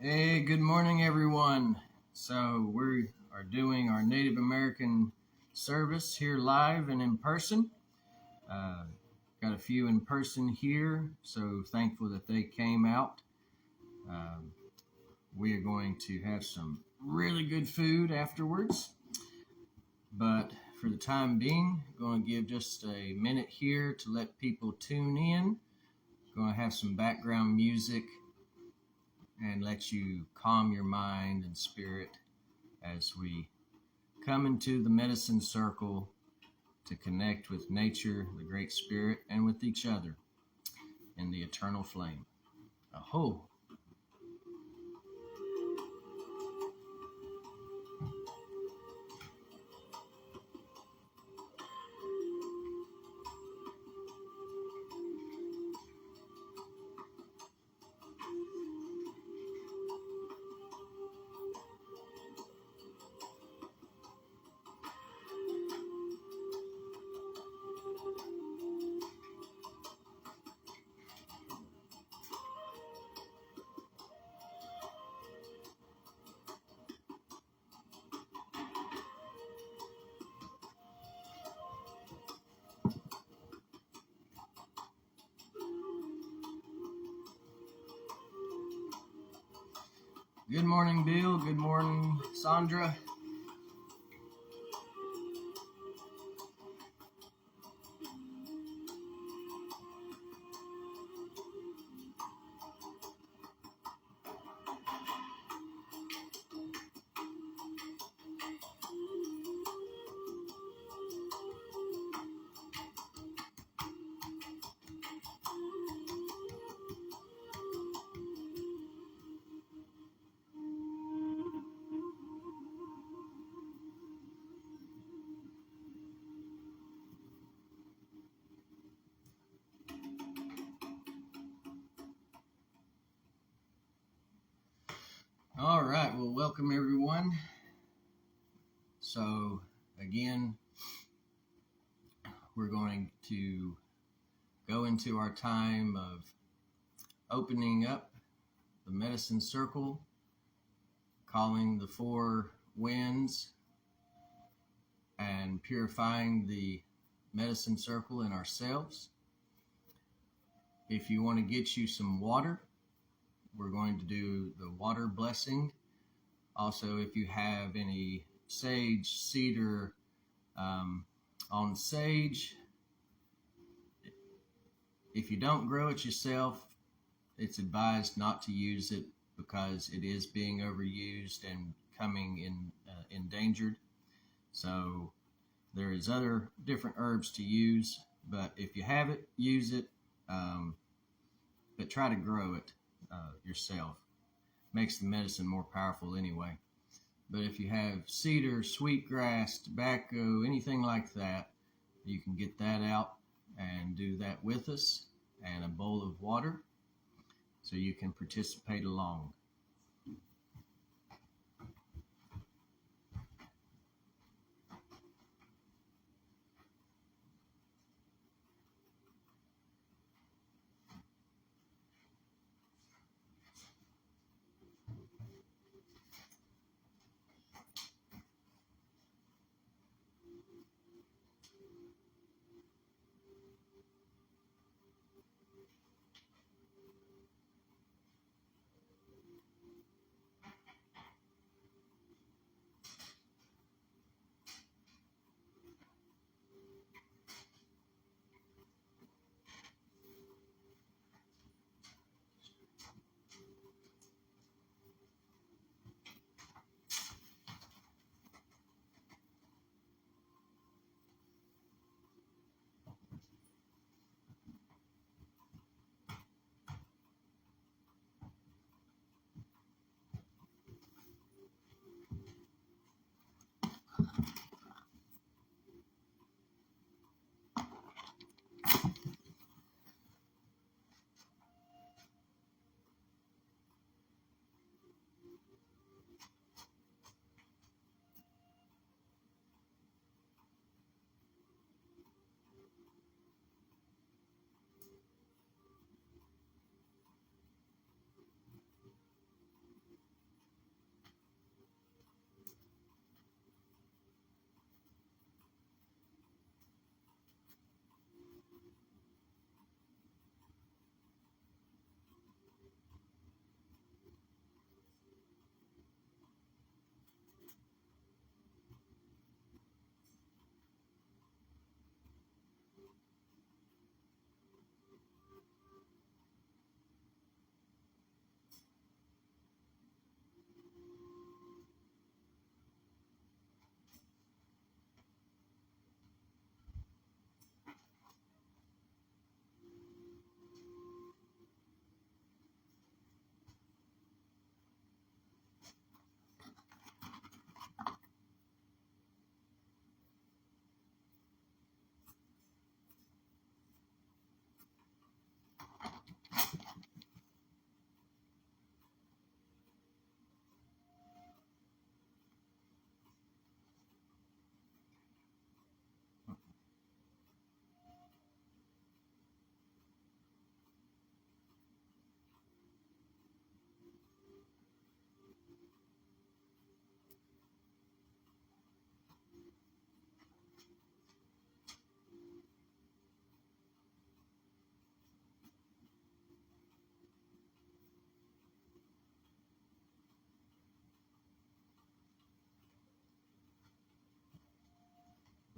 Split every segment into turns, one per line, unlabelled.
Hey, good morning, everyone. So, we are doing our Native American service here live and in person. Uh, got a few in person here, so thankful that they came out. Um, we are going to have some really good food afterwards, but for the time being, going to give just a minute here to let people tune in. Going to have some background music and let you calm your mind and spirit as we come into the medicine circle to connect with nature, the Great Spirit, and with each other in the eternal flame. Aho! Good morning, Bill. Good morning, Sandra. All right, well, welcome everyone. So, again, we're going to go into our time of opening up the medicine circle, calling the four winds, and purifying the medicine circle in ourselves. If you want to get you some water, we're going to do the water blessing. Also, if you have any sage, cedar, on sage, if you don't grow it yourself, it's advised not to use it because it is being overused and coming in endangered. So there is other different herbs to use, but if you have it, use it, but try to grow it yourself. Makes the medicine more powerful anyway. But if you have cedar, sweetgrass, tobacco, anything like that, you can get that out and do that with us, and a bowl of water so you can participate along.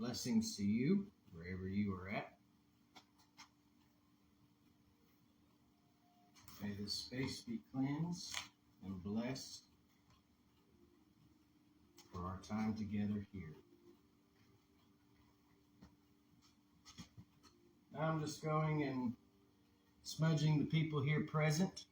Blessings to you, wherever you are at. May this space be cleansed and blessed for our time together here. Now I'm just going and smudging the people here present.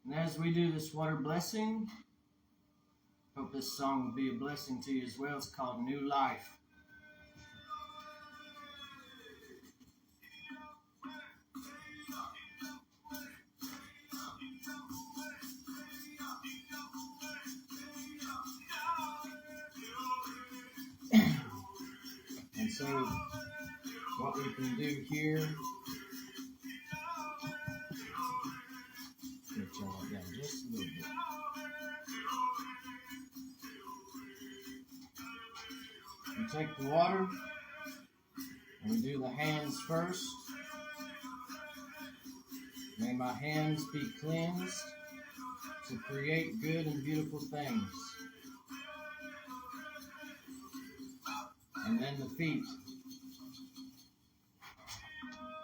And as we do this water blessing, hope this song will be a blessing to you as well. It's called New Life. And so, what we can do here, turn it down just a little bit. We take the water and we do the hands first. May my hands be cleansed to create good and beautiful things. And then the feet.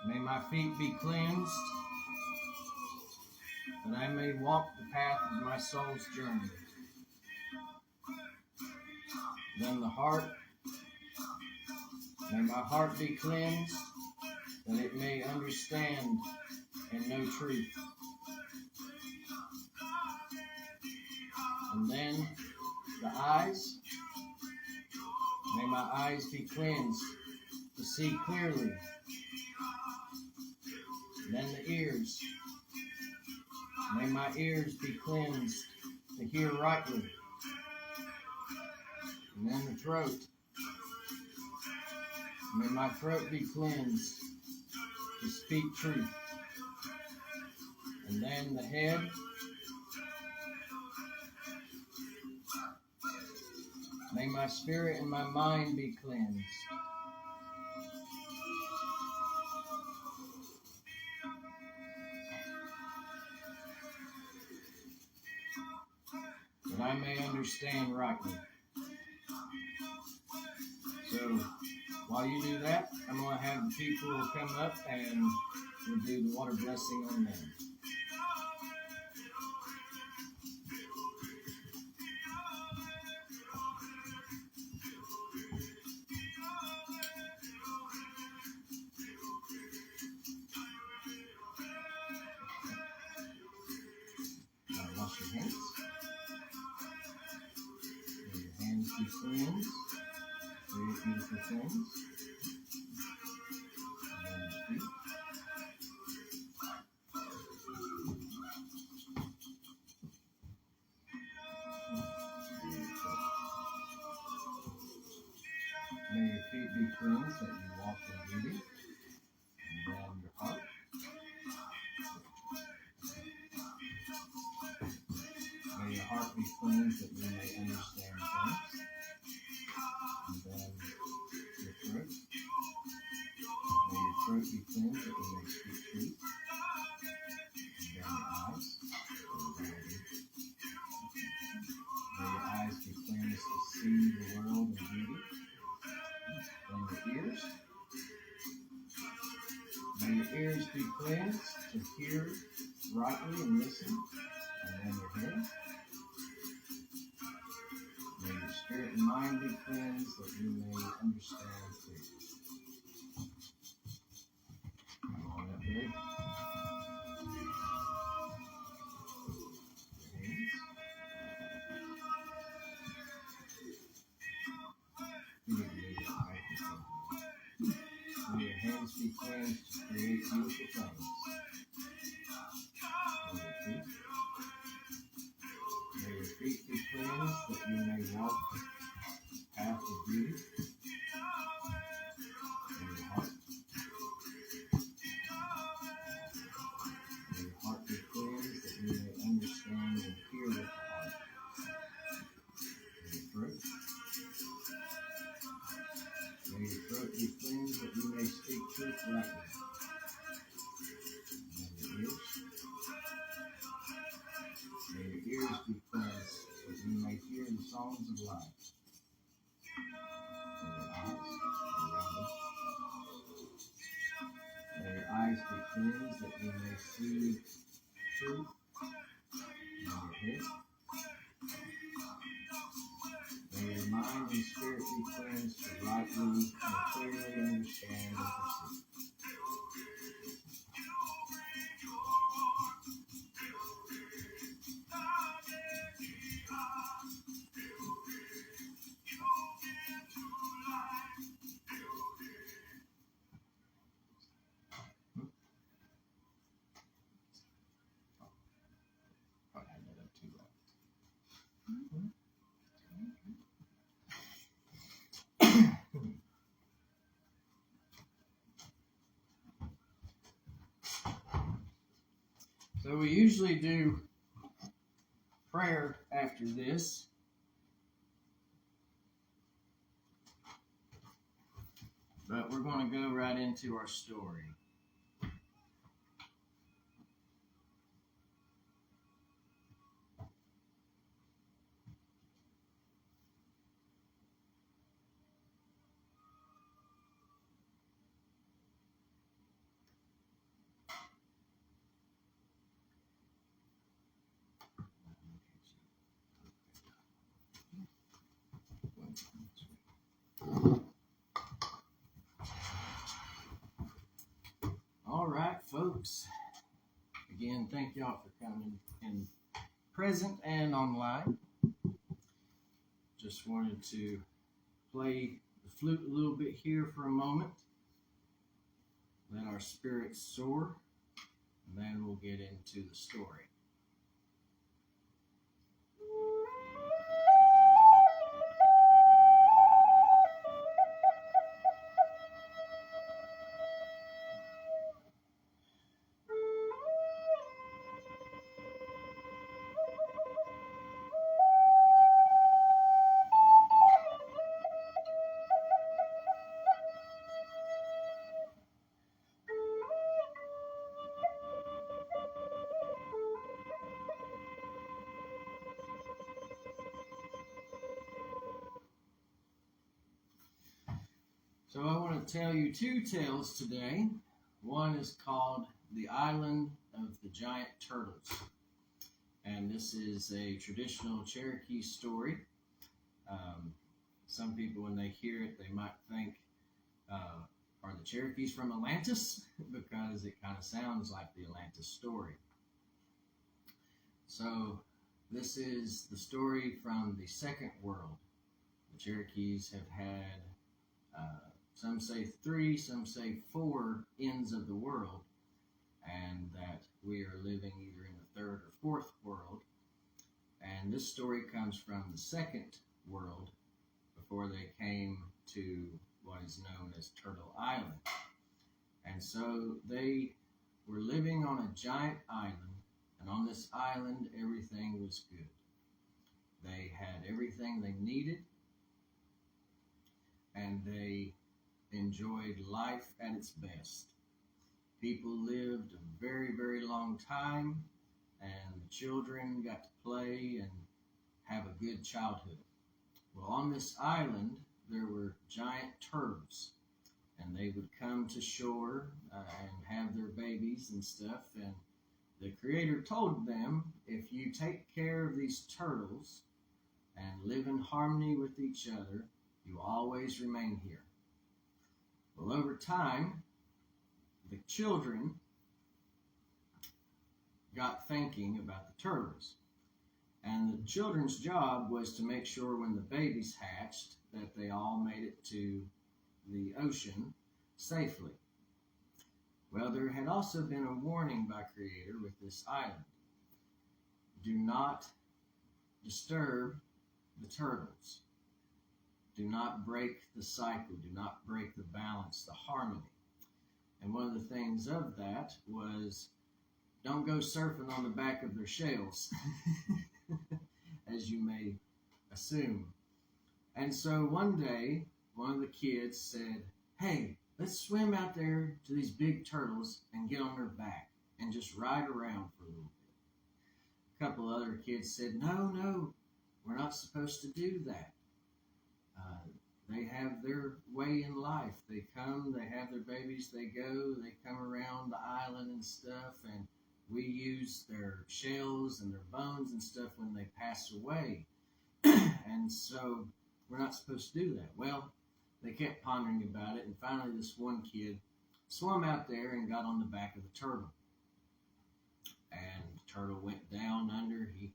May my feet be cleansed that I may walk the path of my soul's journey. Then the heart. May my heart be cleansed that it may understand and know truth. And then the eyes. May my eyes be cleansed to see clearly. Then the ears. May my ears be cleansed to hear rightly. And then the throat. May my throat be cleansed to speak truth. And then the head. May my spirit and my mind be cleansed. That I may understand rightly. So, while you do that, I'm going to have the people come up and we'll do the water blessing on them. Wash your hands. May your hands be cleansed. Very beautiful things. And then the feet. May your feet be cleansed that you walk in beauty. And then your heart. May your heart be cleansed that you may understand things. And then your throat. May your throat be cleansed that you may speak truth. And then your eyes. May your eyes be cleansed to see the world in beauty. Then your ears. May your ears be cleansed to hear rightly and listen. And then your head. May your spirit and mind be cleansed that you may understand truth. Come on up, babe. Your hands. You need to move your microphone. hands be cleansed to create beautiful things. May your feet be cleansed that you may walk the path of beauty. May your heart be cleansed that you may understand and hear with the heart. May your throat be cleansed that you may speak truth rightly. May your ears be cleansed that you may hear the songs of life. May your eyes be cleansed that you may see truth. May your head. May your mind and spirit be cleansed to rightly and clearly understand and perceive. So we usually do prayer after this. But we're going to go right into our story. All right, folks. Again, thank y'all for coming in present and online. Just wanted to play the flute a little bit here for a moment. Let our spirits soar, and then we'll get into the story. So I want to tell you two tales today. One is called The Island of the Giant Turtles. And this is a traditional Cherokee story. Some people, when they hear it, they might think, are the Cherokees from Atlantis? Because it kind of sounds like the Atlantis story. So this is the story from the second world. The Cherokees have had some say 3, some say 4 ends of the world, and that we are living either in the 3rd or 4th world. And this story comes from the second world before they came to what is known as Turtle Island. And so they were living on a giant island, and on this island everything was good. They had everything they needed, and they enjoyed life at its best. People lived a very, very long time, and the children got to play and have a good childhood. Well, on this island, there were giant turtles, and they would come to shore and have their babies and stuff, and the Creator told them, if you take care of these turtles and live in harmony with each other, you always remain here. Well, over time, the children got thinking about the turtles. And the children's job was to make sure when the babies hatched that they all made it to the ocean safely. Well, there had also been a warning by Creator with this island. Do not disturb the turtles. Do not break the cycle. Do not break the balance, the harmony. And one of the things of that was don't go surfing on the back of their shells, as you may assume. And so one day, one of the kids said, hey, let's swim out there to these big turtles and get on their back and just ride around for a little bit. A couple other kids said, no, we're not supposed to do that. They have their way in life. They come, they have their babies, they go, they come around the island and stuff, and we use their shells and their bones and stuff when they pass away. And so we're not supposed to do that. Well, they kept pondering about it, and finally this one kid swam out there and got on the back of the turtle. And the turtle went down under. He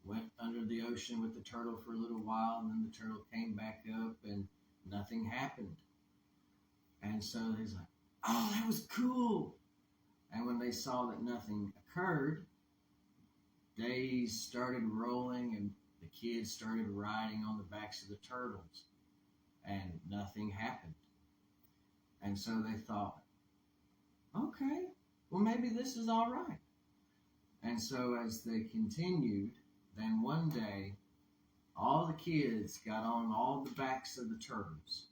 went under the ocean with the turtle for a little while, and then the turtle came back up, and nothing happened. And so he's like, oh, that was cool. And when they saw that nothing occurred, days started rolling, and the kids started riding on the backs of the turtles, and nothing happened. And so they thought, okay, well, maybe this is all right. And so as they continued, then one day, all the kids got on all the backs of the turtles.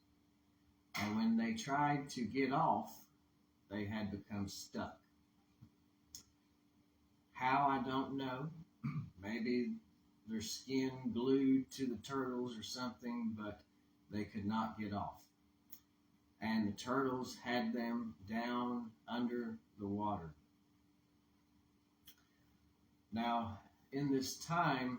And when they tried to get off, they had become stuck. How, I don't know. Maybe their skin glued to the turtles or something, but they could not get off. And the turtles had them down under the water. Now, in this time,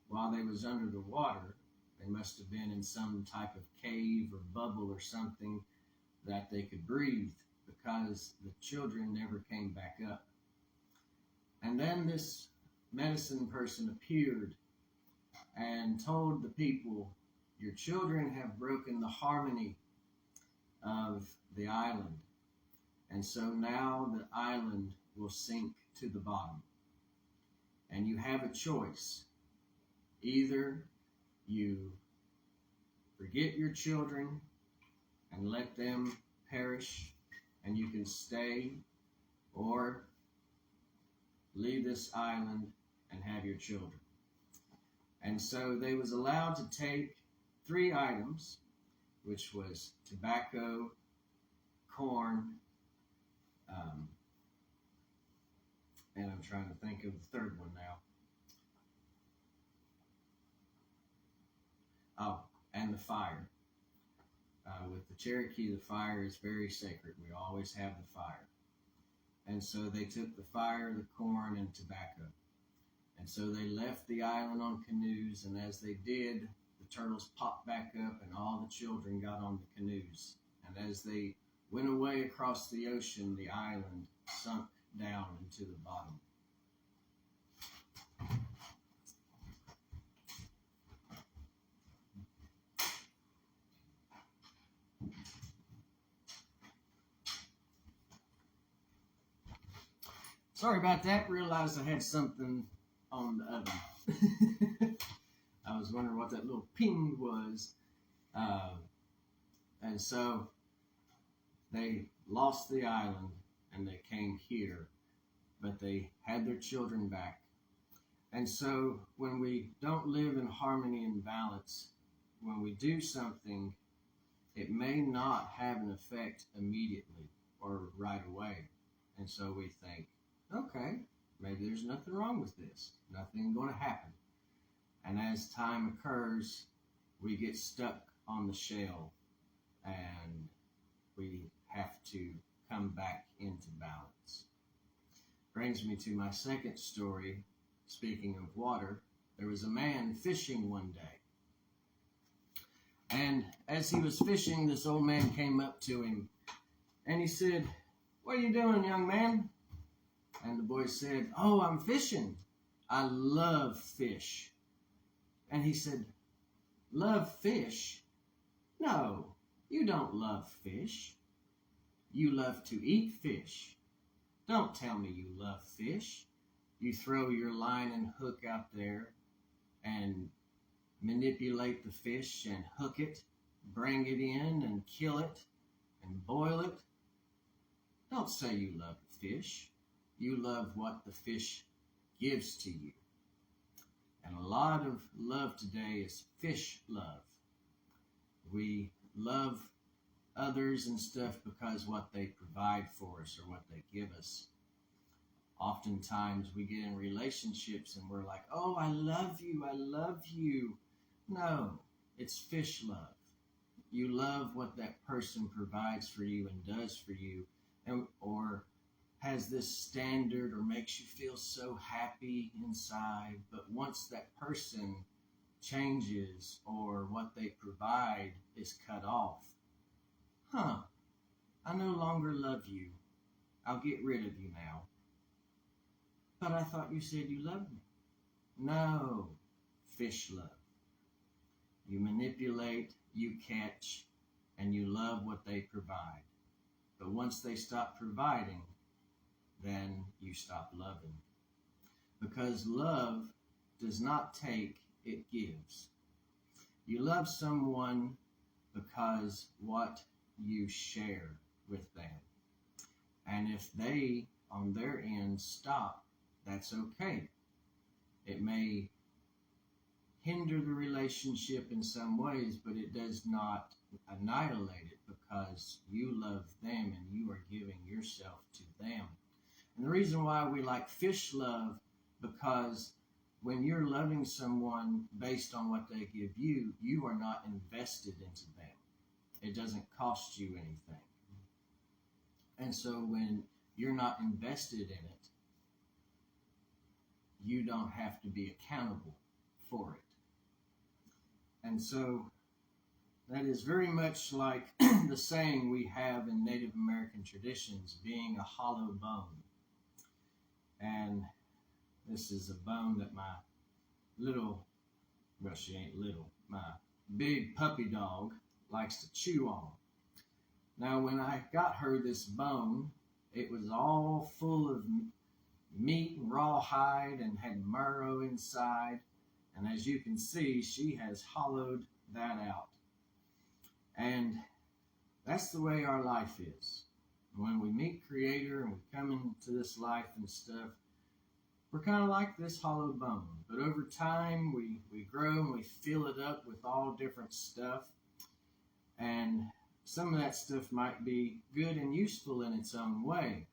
while they was under the water, they must have been in some type of cave or bubble or something that they could breathe, because the children never came back up. And then this medicine person appeared and told the people, your children have broken the harmony of the island. And so now the island will sink to the bottom. And you have a choice. Either you forget your children and let them perish and you can stay, or leave this island and have your children. And so they was allowed to take 3 items, which was tobacco, corn, and I'm trying to think of the third one now. Oh, and the fire. With the Cherokee, the fire is very sacred. We always have the fire. And so they took the fire, the corn, and tobacco. And so they left the island on canoes, and as they did, the turtles popped back up and all the children got on the canoes. And as they went away across the ocean, the island sunk down into the bottom. Sorry about that. Realized I had something on the oven. I was wondering what that little ping was. And so they lost the island and they came here, but they had their children back. And so when we don't live in harmony and balance, when we do something, it may not have an effect immediately or right away. And so we think, okay, maybe there's nothing wrong with this. Nothing going to happen. And as time occurs, we get stuck on the shell and we have to come back into balance. Brings me to my second story. Speaking of water, there was a man fishing one day. And as he was fishing, this old man came up to him and he said, "What are you doing, young man?" And the boy said, "Oh, I'm fishing. I love fish." And he said, "Love fish? No, you don't love fish." You love to eat fish. Don't tell me you love fish. You throw your line and hook out there and manipulate the fish and hook it, bring it in and kill it and boil it. Don't say you love the fish. You love what the fish gives to you. And a lot of love today is fish love. We love others and stuff because what they provide for us or what they give us. Oftentimes we get in relationships and we're like, oh, I love you, I love you. No, it's fish love. You love what that person provides for you and does for you, or has this standard or makes you feel so happy inside. But once that person changes or what they provide is cut off, I no longer love you. I'll get rid of you now. But I thought you said you loved me. No, fish love. You manipulate, you catch, and you love what they provide. But once they stop providing, then you stop loving. Because love does not take, it gives. You love someone because what you share with them. And if they, on their end, stop, that's okay. It may hinder the relationship in some ways, but it does not annihilate it because you love them and you are giving yourself to them. And the reason why we like fish love, because when you're loving someone based on what they give you, you are not invested into them. It doesn't cost you anything. And so when you're not invested in it, you don't have to be accountable for it. And so that is very much like the saying we have in Native American traditions, being a hollow bone. And this is a bone that my she ain't little, my big puppy dog likes to chew on. Now, when I got her this bone, it was all full of meat and rawhide and had marrow inside. And as you can see, she has hollowed that out. And that's the way our life is. When we meet Creator and we come into this life and stuff, we're kind of like this hollow bone. But over time, we grow and we fill it up with all different stuff. And some of that stuff might be good and useful in its own way.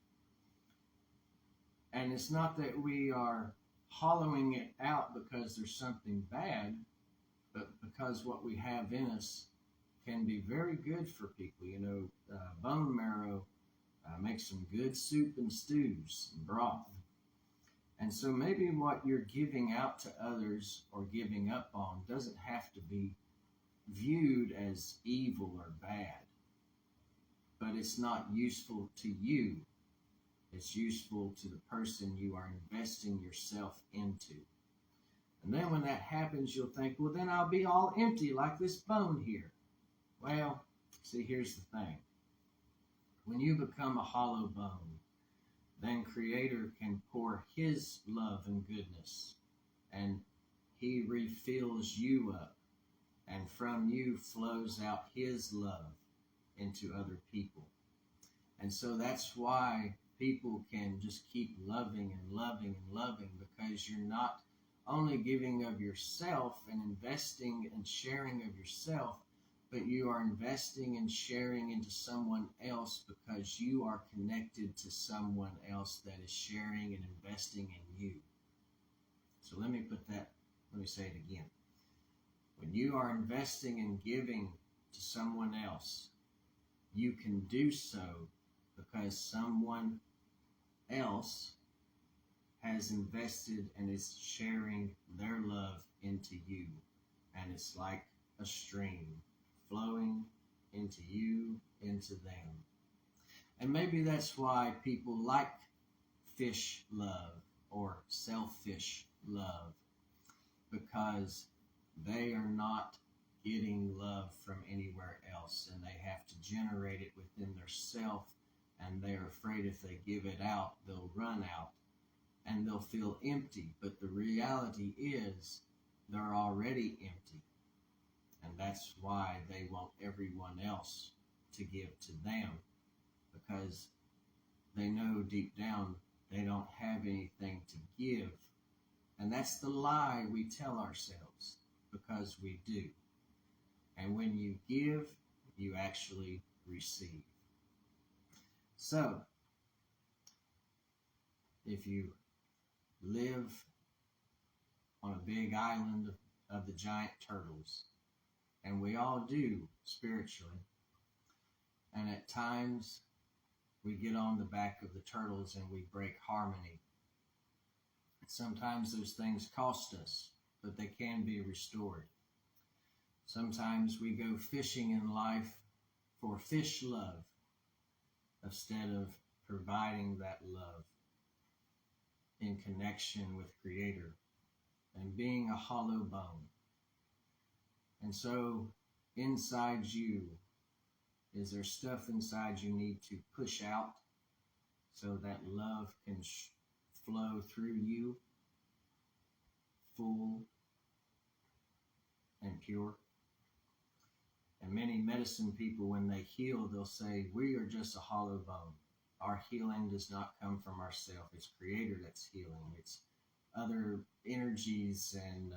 And it's not that we are hollowing it out because there's something bad, but because what we have in us can be very good for people. You know, bone marrow makes some good soup and stews and broth. And so maybe what you're giving out to others or giving up on doesn't have to be viewed as evil or bad, but it's not useful to you. It's useful to the person you are investing yourself into. And then when that happens, you'll think, well, then I'll be all empty like this bone here. Well, see, here's the thing. When you become a hollow bone, then Creator can pour His love and goodness, and He refills you up, and from you flows out His love into other people. And so that's why people can just keep loving and loving and loving, because you're not only giving of yourself and investing and sharing of yourself, but you are investing and sharing into someone else because you are connected to someone else that is sharing and investing in you. So let me say it again. When you are investing and giving to someone else, you can do so because someone else has invested and is sharing their love into you. And it's like a stream flowing into you, into them. And maybe that's why people like fish love or selfish love, because they are not getting love from anywhere else, and they have to generate it within their self and they're afraid if they give it out, they'll run out and they'll feel empty. But the reality is they're already empty. And that's why they want everyone else to give to them, because they know deep down they don't have anything to give. And that's the lie we tell ourselves, because we do. And when you give, you actually receive. So, if you live on a big island of the giant turtles, and we all do spiritually, and at times we get on the back of the turtles and we break harmony. Sometimes those things cost us, but they can be restored. Sometimes we go fishing in life for fish love instead of providing that love in connection with Creator and being a hollow bone. And so inside you, is there stuff inside you need to push out so that love can flow through you, full and pure? And many medicine people, when they heal, they'll say, we are just a hollow bone. Our healing does not come from ourselves. It's Creator that's healing. It's other energies and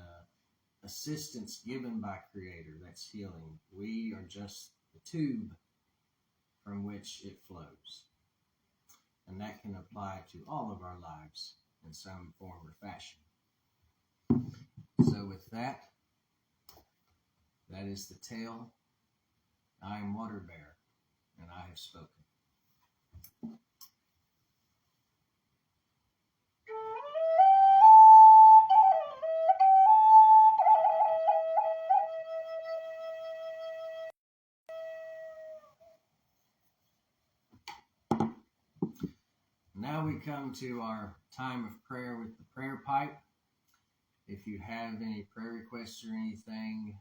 assistance given by Creator that's healing. We are just the tube from which it flows. And that can apply to all of our lives in some form or fashion. So with that, that is the tale. I am Water Bear, and I have spoken. Now we come to our time of prayer with the prayer pipe. If you have any prayer requests or anything,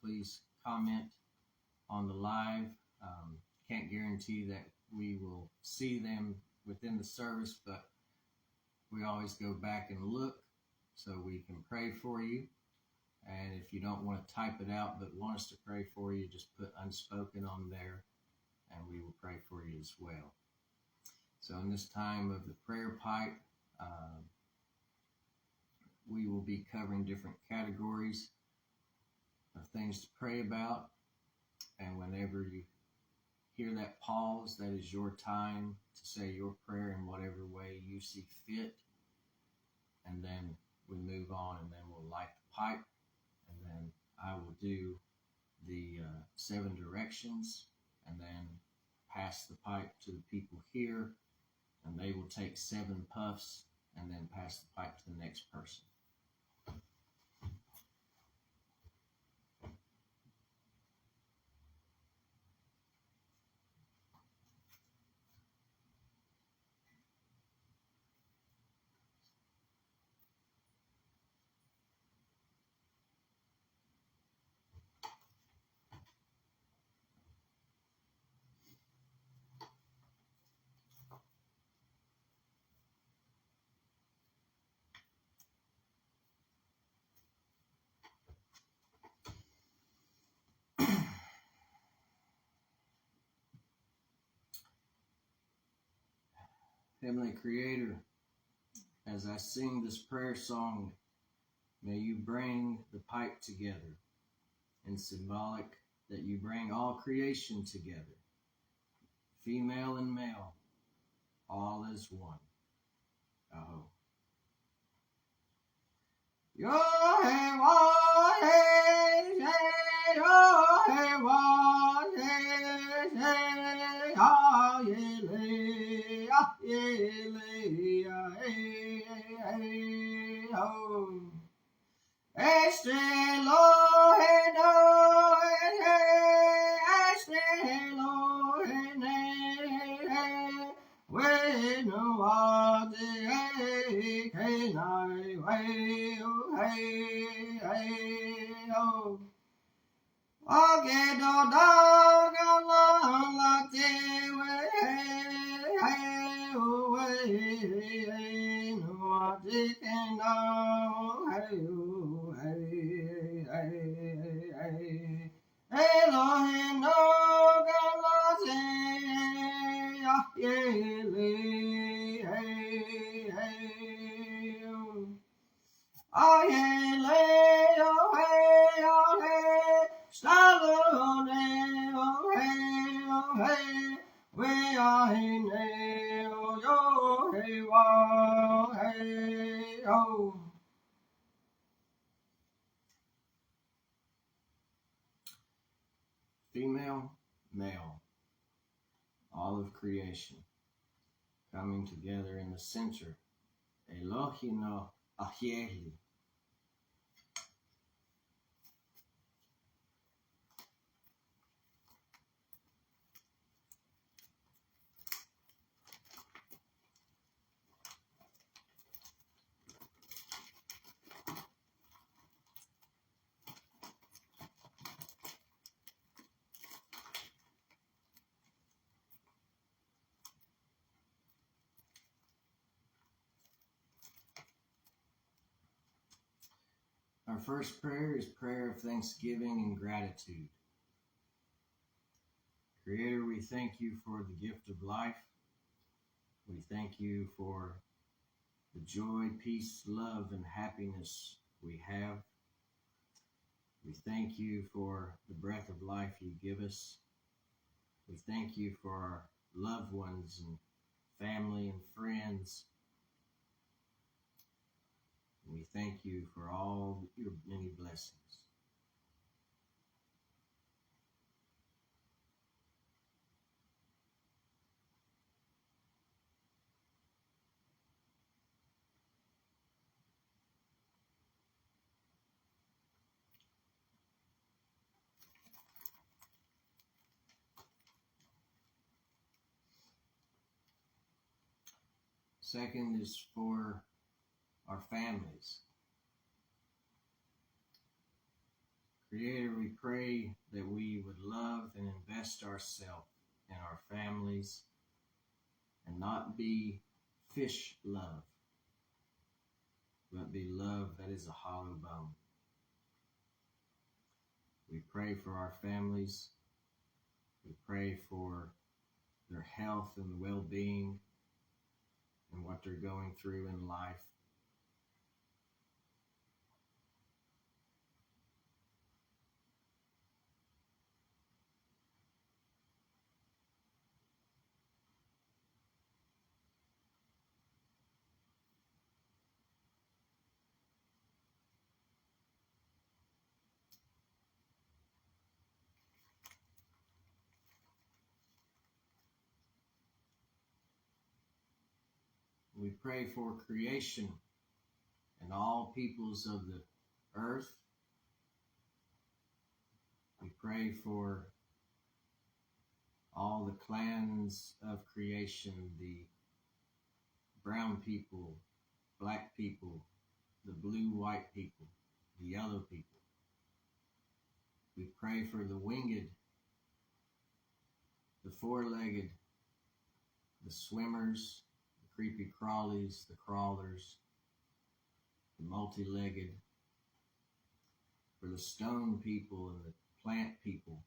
please comment on the live. Can't guarantee that we will see them within the service, but we always go back and look so we can pray for you. And if you don't want to type it out but want us to pray for you, just put unspoken on there and we will pray for you as well. So in this time of the prayer pipe, we will be covering different categories of things to pray about. And whenever you hear that pause, that is your time to say your prayer in whatever way you see fit. And then we move on, and then we'll light the pipe. And then I will do the 7 directions and then pass the pipe to the people here. And they will take 7 puffs and then pass the pipe to the next person. Heavenly Creator, as I sing this prayer song, may you bring the pipe together, and symbolic that you bring all creation together, female and male, all as one. Oh. Female, male, all of creation coming together in the center. Elohino Ahieli. Our first prayer is prayer of thanksgiving and gratitude. Creator, we thank you for the gift of life. We thank you for the joy, peace, love, and happiness we have. We thank you for the breath of life you give us. We thank you for our loved ones and family and friends. We thank you for all your many blessings. Second is for our families. Creator, we pray that we would love and invest ourselves in our families and not be fish love, but be love that is a hollow bone. We pray for our families. We pray for their health and well-being and what they're going through in life. We pray for creation and all peoples of the earth. We pray for all the clans of creation, the brown people, black people, the blue-white people, the yellow people. We pray for the winged, the four-legged, the swimmers, creepy crawlies, the crawlers, the multi-legged, for the stone people and the plant people.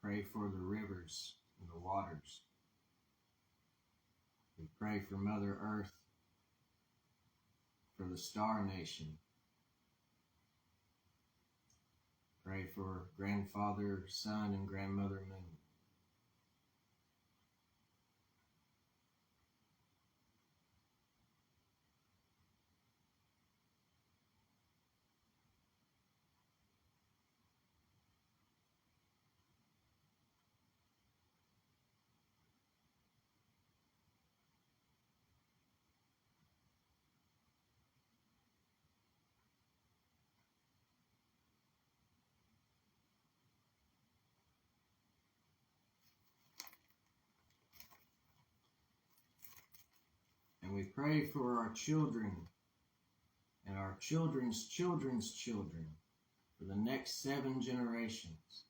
Pray for the rivers and the waters. We pray for Mother Earth, for the Star Nation. Pray for Grandfather, Sun, and Grandmother Moon. And we pray for our children and our children's children's children for the next 7 generations.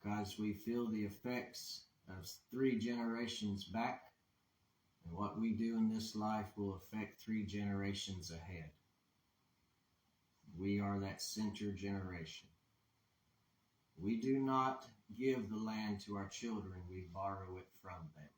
Guys, we feel the effects of 3 generations back, and what we do in this life will affect 3 generations ahead. We are that center generation. We do not give the land to our children, we borrow it from them.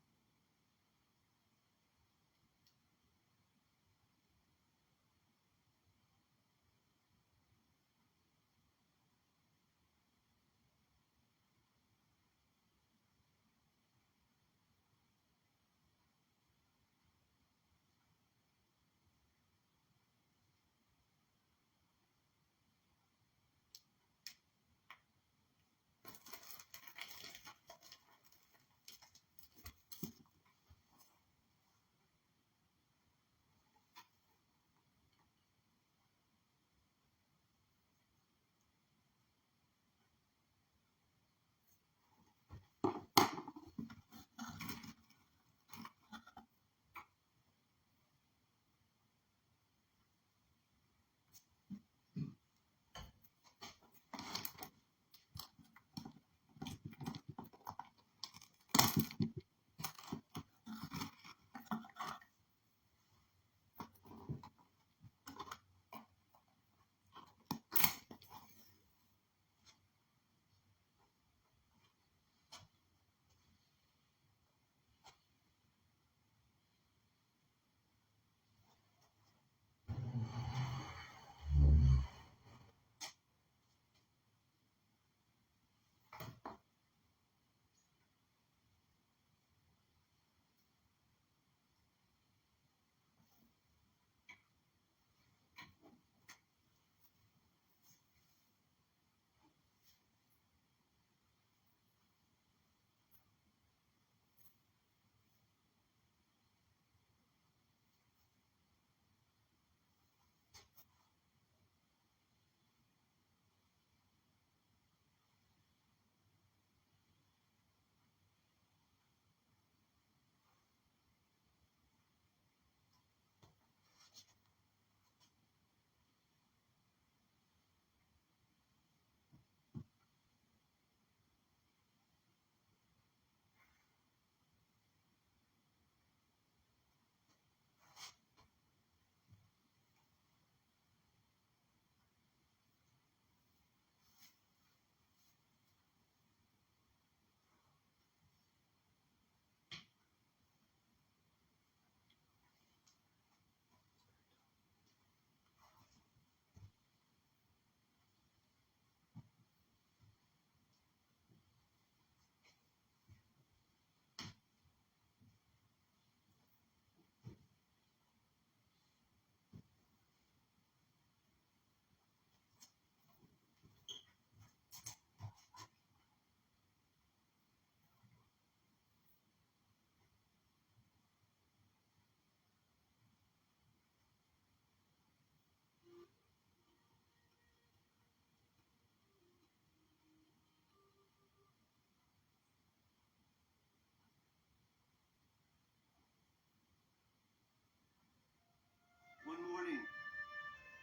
One morning,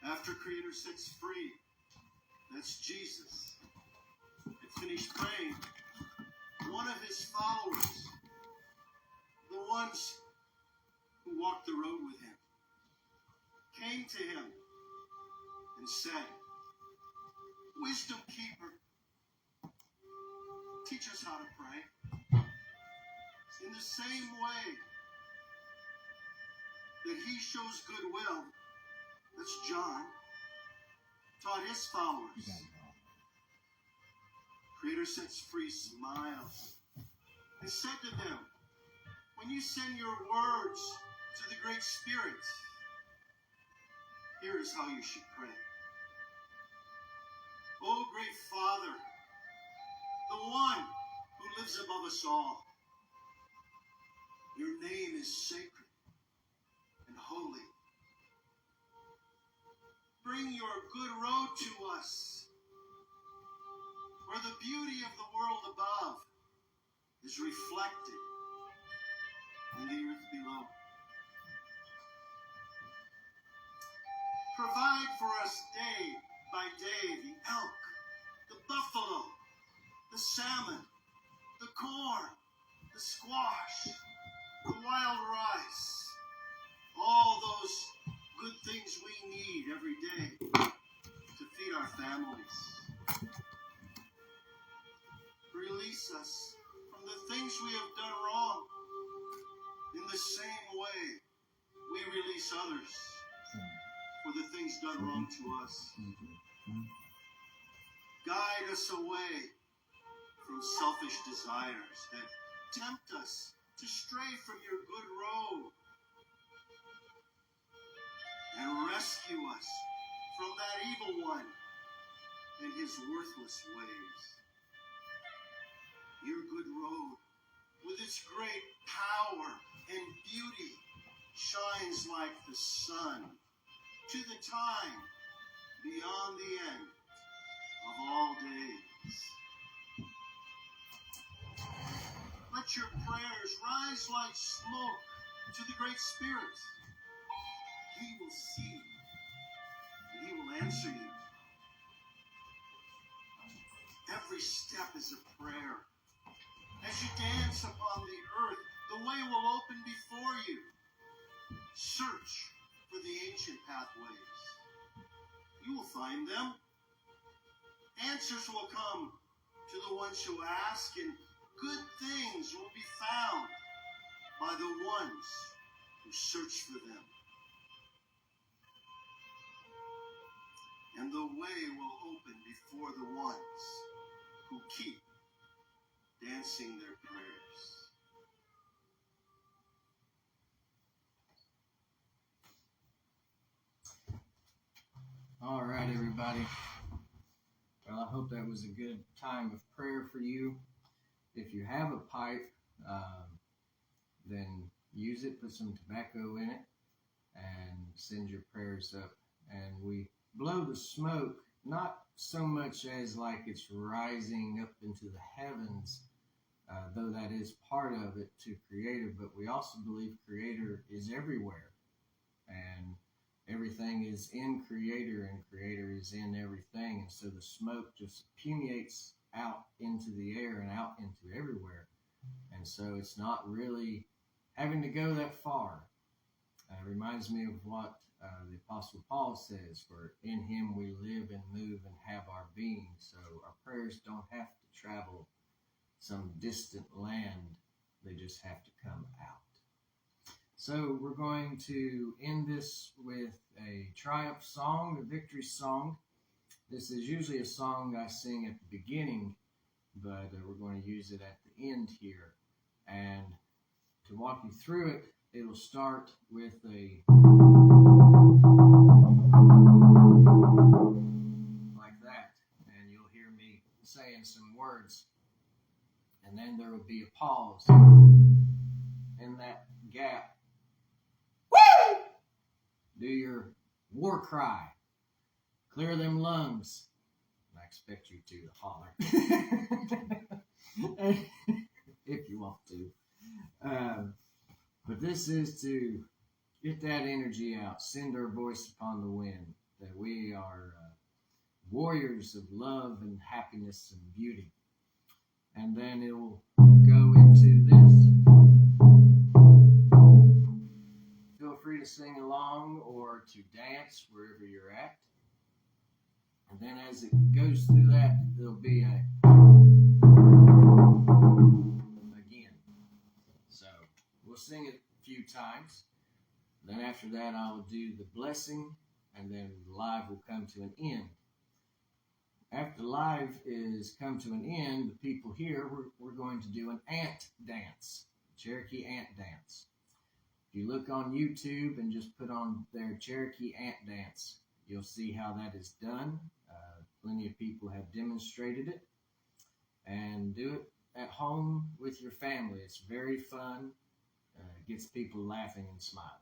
after Creator sets free, that's Jesus, had finished praying, one of his followers, the ones who walked the road with him, came to him and said, "Wisdom keeper, teach us how to pray." In the same way that he shows goodwill, that's John, taught his followers. Creator sets free smiles and said to them, when you send your words to the Great Spirit, here is how you should pray. O great Father, the one who lives above us all, your name is sacred and holy. Bring your good road to us, where the beauty of the world above is reflected in the earth below. Provide for us day by day the elk, the buffalo, the salmon, the corn, the squash, the wild rice, all those good things we need every day to feed our families. Release us from the things we have done wrong. In the same way, we release others for the things done wrong to us. Guide us away from selfish desires that tempt us to stray from your good road. And rescue us from that evil one and his worthless ways. Your good road, with its great power and beauty, shines like the sun to the time beyond the end of all days. Let your prayers rise like smoke to the Great Spirit. He will see and he will answer you. Every step is a prayer. As you dance upon the earth, the way will open before you. Search for the ancient pathways. You will find them. Answers will come to the ones who ask, and good things will be found by the ones who search for them. And the way will open before the ones who keep dancing their prayers.
All right, everybody. Well, I hope that was a good time of prayer for you. If you have a pipe, then use it, put some tobacco in it, and send your prayers up. And we blow the smoke, not so much as like it's rising up into the heavens, though that is part of it to Creator, but we also believe Creator is everywhere. And everything is in Creator, and Creator is in everything. And so the smoke just permeates out into the air and out into everywhere. And so it's not really having to go that far. It reminds me of what the Apostle Paul says, for in him we live and move and have our being. So our prayers don't have to travel some distant land. They just have to come out. So we're going to end this with a triumph song, a victory song. This is usually a song I sing at the beginning, but we're going to use it at the end here. And to walk you through it, it'll start with a like that, and you'll hear me saying some words, and then there will be a pause in that gap. Woo! Do your war cry, clear them lungs. I expect you to holler if you want to. But this is to get that energy out, send our voice upon the wind, that we are warriors of love and happiness and beauty. And then it will go into this. Feel free to sing along or to dance wherever you're at. And then as it goes through that, there'll be a again. So we'll sing it a few times. Then after that, I'll do the blessing, and then live will come to an end. After live is come to an end, the people here, we're going to do an ant dance, Cherokee ant dance. If you look on YouTube and just put on their Cherokee ant dance, you'll see how that is done. Plenty of people have demonstrated it. And do it at home with your family. It's very fun. It gets people laughing and smiling.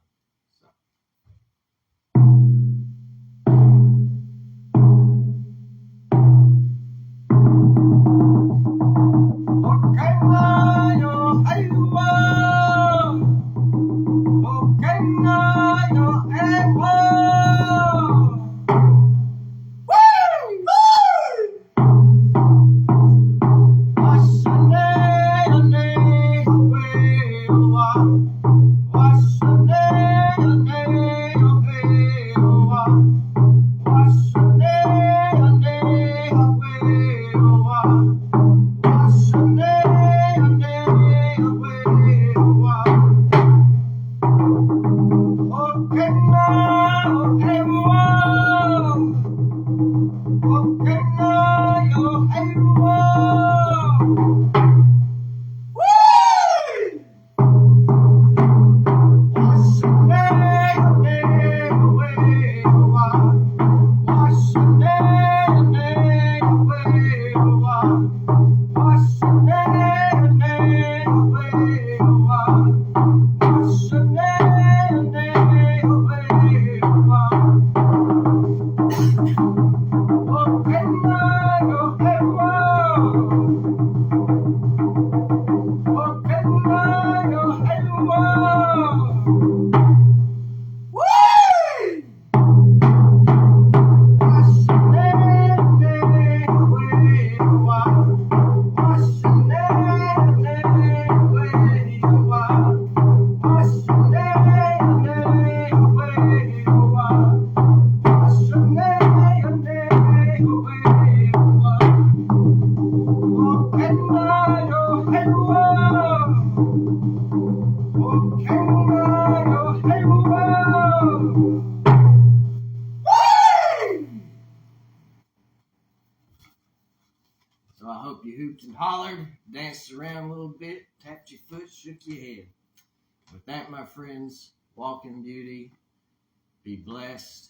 So I hope you hooped and hollered, danced around a little bit, tapped your foot, shook your head. With that, my friends, walk in beauty, be blessed.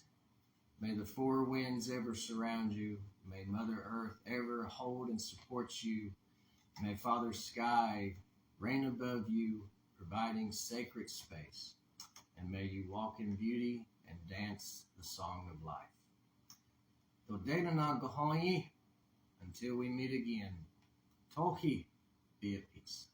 May the four winds ever surround you. May Mother Earth ever hold and support you. May Father Sky reign above you, providing sacred space. And may you walk in beauty and dance the song of life. Until we meet again, Tohi, be at peace.